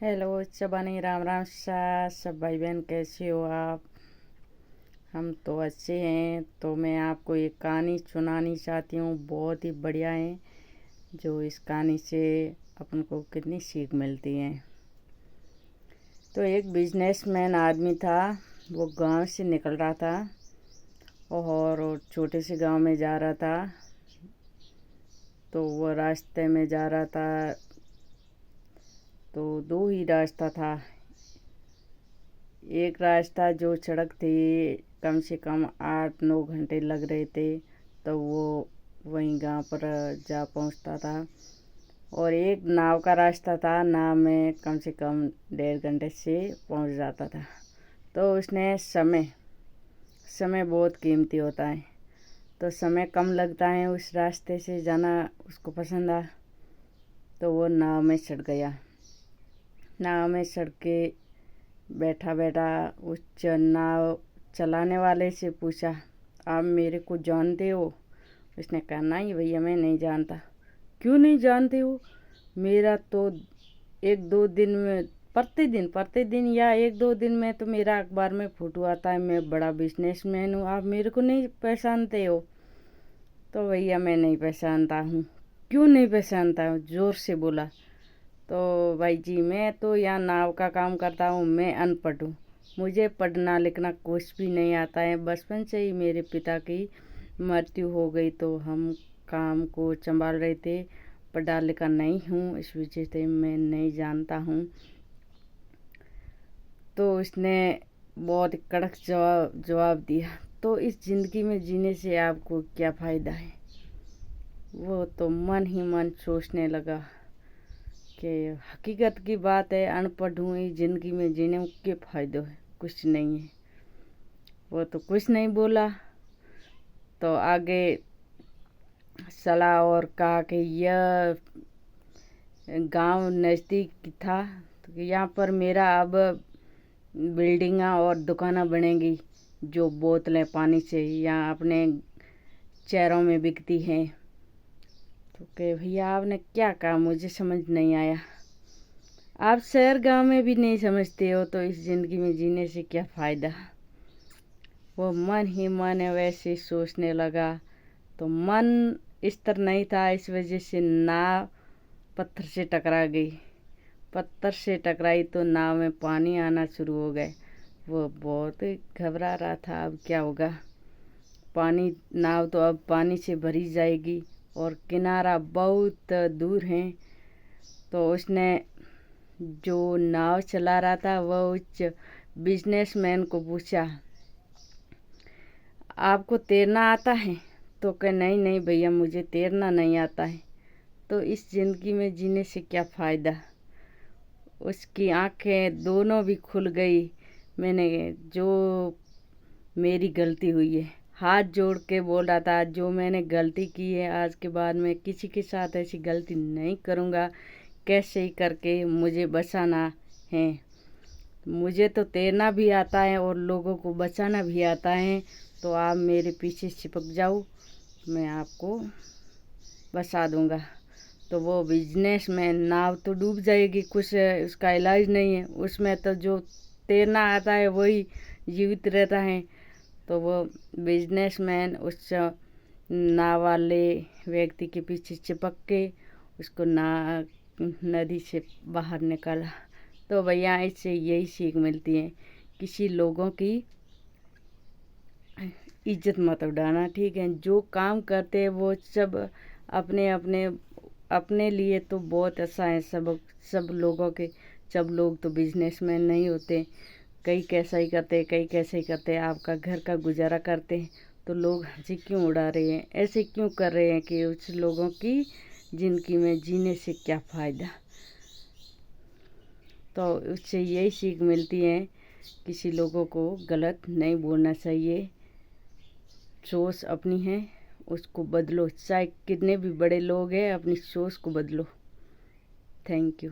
Hello चबानी Ram Ram सा सब भाई बहन, कैसे हो आप। हम तो अच्छे हैं। तो मैं आपको एक कहानी सुनानी चाहती हूँ, बहुत ही बढ़िया है। जो इस कहानी से अपन को कितनी सीख मिलती है। तो एक बिजनेसमैन आदमी था। वो गांव से निकल रहा था और छोटे से गांव में जा रहा था। तो वो रास्ते में जा रहा था तो दो ही रास्ता था। एक रास्ता जो सड़क थी, कम से कम 8-9 घंटे लग रहे थे तो वो वहीं गांव पर जा पहुंचता था। और एक नाव का रास्ता था, नाव में कम से कम 1.5 घंटे से पहुंच जाता था। तो उसने समय बहुत कीमती होता है, तो समय कम लगता है, उस रास्ते से जाना उसको पसंद आया। तो वो नाव में चढ़ गया। नाव में चढ़ के बैठा बैठा उस नाव चलाने वाले से पूछा, आप मेरे को जानते हो। उसने कहा, नहीं भैया, मैं नहीं जानता। क्यों नहीं जानते हो? मेरा तो 1-2 दिन में प्रतिदिन या 1-2 दिन में तो मेरा अखबार में फोटो आता है, मैं बड़ा बिजनेसमैन हूँ, आप मेरे को नहीं पहचानते हो। तो भैया मैं नहीं पहचानता हूँ। क्यों नहीं पहचानता हूँ? जोर से बोला। तो भाई जी, मैं तो यहाँ नाव का काम करता हूँ, मैं अनपढ़ हूँ, मुझे पढ़ना लिखना कुछ भी नहीं आता है। बचपन से ही मेरे पिता की मृत्यु हो गई तो हम काम को संभाल रहे थे। पढ़ा लिखा नहीं हूँ, इस वजह से मैं नहीं जानता हूँ। तो उसने बहुत कड़क जवाब दिया। तो इस ज़िंदगी में जीने से आपको क्या फ़ायदा है? वो तो मन ही मन सोचने लगा कि हकीकत की बात है, अनपढ़ हूँ, इस ज़िंदगी में जीने के फ़ायदे है, कुछ नहीं है। वो तो कुछ नहीं बोला। तो आगे चला और कहा कि यह गांव नज़दीक था, तो यहाँ पर मेरा अब बिल्डिंगा और दुकानें बनेंगी जो बोतलें पानी से यहाँ अपने शहरों में बिकती हैं। तो कि भैया आपने क्या कहा, मुझे समझ नहीं आया। आप शहर गांव में भी नहीं समझते हो तो इस ज़िंदगी में जीने से क्या फ़ायदा। वो मन ही मन वैसे सोचने लगा। तो मन स्थिर नहीं था, इस वजह से नाव पत्थर से टकरा गई। पत्थर से टकराई तो नाव में पानी आना शुरू हो गए। वो बहुत घबरा रहा था, अब क्या होगा। नाव तो अब पानी से भरी जाएगी और किनारा बहुत दूर है। तो उसने जो नाव चला रहा था वह उस बिजनेसमैन को पूछा, आपको तैरना आता है? तो कहे, नहीं नहीं भैया, मुझे तैरना नहीं आता है। तो इस ज़िंदगी में जीने से क्या फ़ायदा। उसकी आंखें दोनों भी खुल गई। मैंने जो मेरी गलती हुई है, हाथ जोड़ के बोल रहा था, जो मैंने गलती की है आज के बाद मैं किसी के साथ ऐसी गलती नहीं करूँगा। कैसे ही करके मुझे बचाना है। मुझे तो तैरना भी आता है और लोगों को बचाना भी आता है। तो आप मेरे पीछे चिपक जाओ, मैं आपको बचा दूंगा। तो वो बिजनेसमैन, नाव तो डूब जाएगी, कुछ उसका इलाज नहीं है, उसमें तो जो तैरना आता है वही जीवित रहता है। तो वो बिजनेसमैन उस नाव वाले व्यक्ति के पीछे चिपक के उसको नदी से बाहर निकाला। तो भैया इससे यही सीख मिलती है, किसी लोगों की इज्जत मत उड़ाना, ठीक है। जो काम करते हैं वो सब अपने अपने अपने लिए तो बहुत अच्छा है। सब लोगों के सब लोग तो बिजनेसमैन नहीं होते। कई कैसा ही करते, कई कैसे ही करते, आपका घर का गुजारा करते हैं। तो लोग हंसी क्यों उड़ा रहे हैं, ऐसे क्यों कर रहे हैं कि उस लोगों की ज़िंदगी में जीने से क्या फ़ायदा। तो उससे यही सीख मिलती है, किसी लोगों को गलत नहीं बोलना चाहिए। सोच अपनी है, उसको बदलो, चाहे कितने भी बड़े लोग हैं, अपनी सोच को बदलो। Thank you.